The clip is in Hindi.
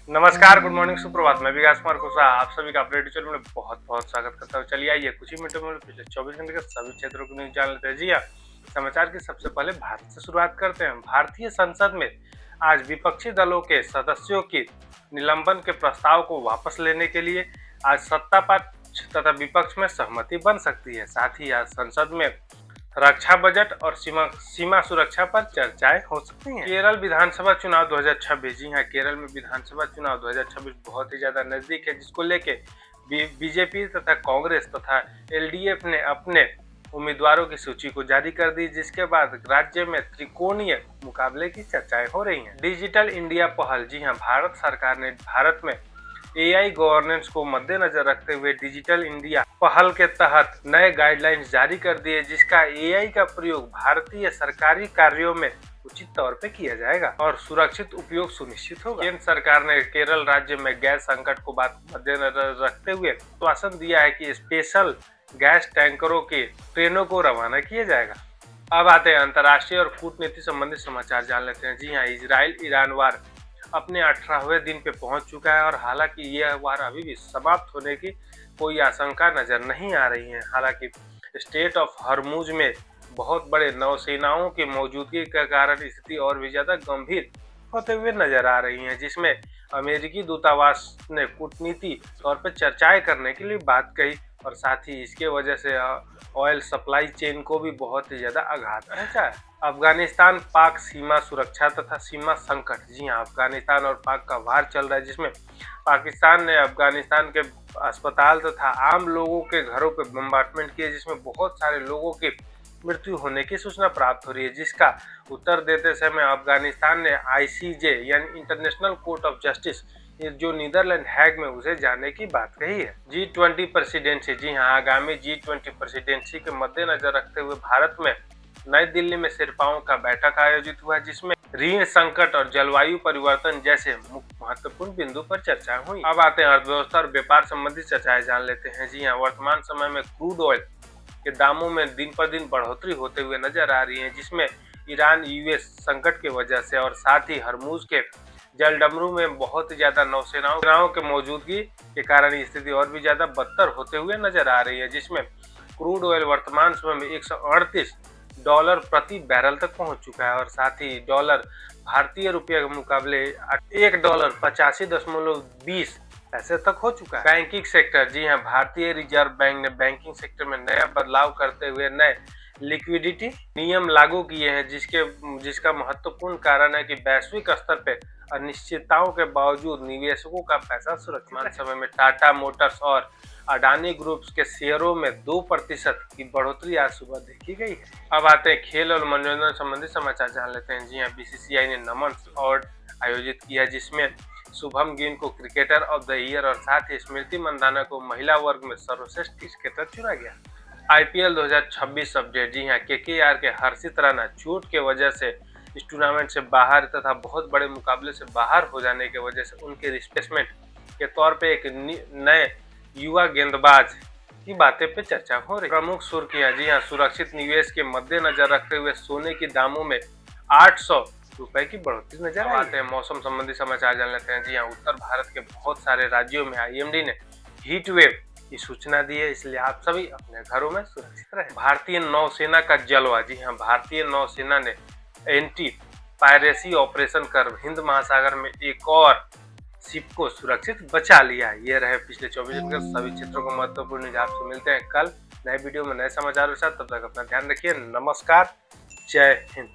नमस्कार, गुड मॉर्निंग, सुप्रभात। मैं विकास कुमार कुशवाहा आप सभी का अपने चैनल में बहुत बहुत स्वागत करता हूँ। चलिए आइए कुछ ही मिनटों में पिछले 24 घंटे के सभी क्षेत्रों की न्यूज जान लेते हैं। जी हाँ, समाचार की सबसे पहले भारत से शुरुआत करते हैं। भारतीय संसद में आज विपक्षी दलों के सदस्यों की निलंबन के प्रस्ताव को वापस लेने के लिए आज सत्ता पक्ष तथा विपक्ष में सहमति बन सकती है। साथ ही आज संसद में रक्षा बजट और सीमा सुरक्षा पर चर्चाएं हो सकती हैं। केरल विधानसभा चुनाव 2026। जी हां, केरल में विधानसभा चुनाव 2026 बहुत ही ज्यादा नजदीक है, जिसको लेके बीजेपी तथा कांग्रेस तथा एलडीएफ ने अपने उम्मीदवारों की सूची को जारी कर दी, जिसके बाद राज्य में त्रिकोणीय मुकाबले की चर्चाएं हो रही हैं। डिजिटल इंडिया पहल। जी हां, भारत सरकार ने भारत में एआई गवर्नेंस को मद्देनजर रखते हुए डिजिटल इंडिया पहल के तहत नए गाइडलाइंस जारी कर दिए, जिसका एआई का प्रयोग भारतीय सरकारी कार्यों में उचित तौर पे किया जाएगा और सुरक्षित उपयोग सुनिश्चित होगा। केंद्र सरकार ने केरल राज्य में गैस संकट को मद्देनजर रखते हुए आश्वासन दिया है कि स्पेशल गैस टैंकरों के ट्रेनों को रवाना किया जाएगा। अब आते हैं अंतर्राष्ट्रीय और कूटनीति संबंधित समाचार जान लेते हैं। जी हाँ, इजराइल ईरान वार अपने 18वें दिन पे पहुंच चुका है और हालांकि यह वार अभी भी समाप्त होने की कोई आशंका नजर नहीं आ रही है। हालांकि स्टेट ऑफ हॉर्मुज में बहुत बड़े नौसेनाओं की मौजूदगी के कारण स्थिति और भी ज्यादा गंभीर होते हुए नजर आ रही है, जिसमें अमेरिकी दूतावास ने कूटनीति तौर पर चर्चाएं करने के लिए बात कही और साथ ही इसके वजह से ऑयल सप्लाई चेन को भी बहुत ही ज्यादा आघात पहुंचा है। अफगानिस्तान पाक सीमा सुरक्षा तथा सीमा संकट। जी हाँ, अफगानिस्तान और पाक का वार चल रहा है, जिसमें पाकिस्तान ने अफगानिस्तान के अस्पताल तथा आम लोगों के घरों पर बम्बार्टमेंट किए, जिसमें बहुत सारे लोगों की मृत्यु होने की सूचना प्राप्त हो रही है, जिसका उत्तर देते समय अफगानिस्तान ने आईसीजे यानी इंटरनेशनल कोर्ट ऑफ जस्टिस जो नीदरलैंड हैग में उसे जाने की बात कही है। G20 presidency. जी हाँ, आगामी G20 प्रेसिडेंसी के मद्देनजर रखते हुए भारत में नई दिल्ली में शेर्पाओं का बैठक आयोजित हुआ, जिसमें ऋण संकट और जलवायु परिवर्तन जैसे महत्वपूर्ण बिंदु पर चर्चा हुई। अब आते हैं अर्थव्यवस्था और व्यापार संबंधी चर्चाएं जान लेते हैं। जी हाँ, वर्तमान समय में क्रूड ऑयल के दामों में दिन पर दिन बढ़ोतरी होते हुए नजर आ रही है, जिसमें ईरान यूएस संकट की वजह से और साथ ही हरमुज के जलडमरू में बहुत ज्यादा नौसेनाओं के मौजूदगी के कारण स्थिति और भी ज्यादा बदतर होते हुए नजर आ रही है, जिसमें क्रूड ऑयल वर्तमान समय में $138 प्रति बैरल तक पहुंच चुका है और साथ ही डॉलर भारतीय रुपये के मुकाबले $1.85.20 पैसे तक हो चुका है। Banking sector. जी हाँ, भारतीय रिजर्व बैंक ने बैंकिंग सेक्टर में नया बदलाव करते हुए नए लिक्विडिटी नियम लागू किए हैं, जिसका महत्वपूर्ण कारण है कि वैश्विक स्तर पर अनिश्चितताओं के बावजूद निवेशकों का पैसा सुरक्षित। समय में टाटा मोटर्स और अडानी ग्रुप्स के शेयरों में 2% की बढ़ोतरी आज सुबह देखी गई है। अब आते हैं खेल और मनोरंजन संबंधी समाचार जान लेते हैं। जी हाँ, बीसीसीआई ने नमन अवार्ड आयोजित किया, जिसमें शुभम गिल को क्रिकेटर ऑफ द ईयर और साथ ही स्मृति मंदाना को महिला वर्ग में सर्वश्रेष्ठ क्रिकेटर चुना गया। IPL 2026 update. जी हाँ, केकेआर के हर्षित राणा चोट के वजह से इस टूर्नामेंट से बाहर तथा बहुत बड़े मुकाबले से बाहर हो जाने की वजह से उनके रिप्लेसमेंट के तौर पे एक नए युवा गेंदबाज की बातें पे चर्चा हो रही। प्रमुख सुर्खियां। जी हाँ, सुरक्षित निवेश के मद्देनजर रखते हुए सोने के दामों में ₹800 की बढ़ोतरी नजर आते हैं। मौसम संबंधी समाचार जान लेते हैं। जी हाँ, उत्तर भारत के बहुत सारे राज्यों में आईएमडी ने हीट वेव की सूचना दी है, इसलिए आप सभी अपने घरों में सुरक्षित रहें। भारतीय नौसेना का जलवा। जी हाँ, भारतीय नौसेना ने एंटी पायरेसी ऑपरेशन कर हिंद महासागर में एक और शिप को सुरक्षित बचा लिया। ये रहे पिछले 24 घंटे के सभी क्षेत्रों को महत्वपूर्ण न्यूज। आपसे मिलते हैं कल नए वीडियो में नए समाचारों के साथ। तब तक अपना ध्यान रखिए। नमस्कार, जय हिंद।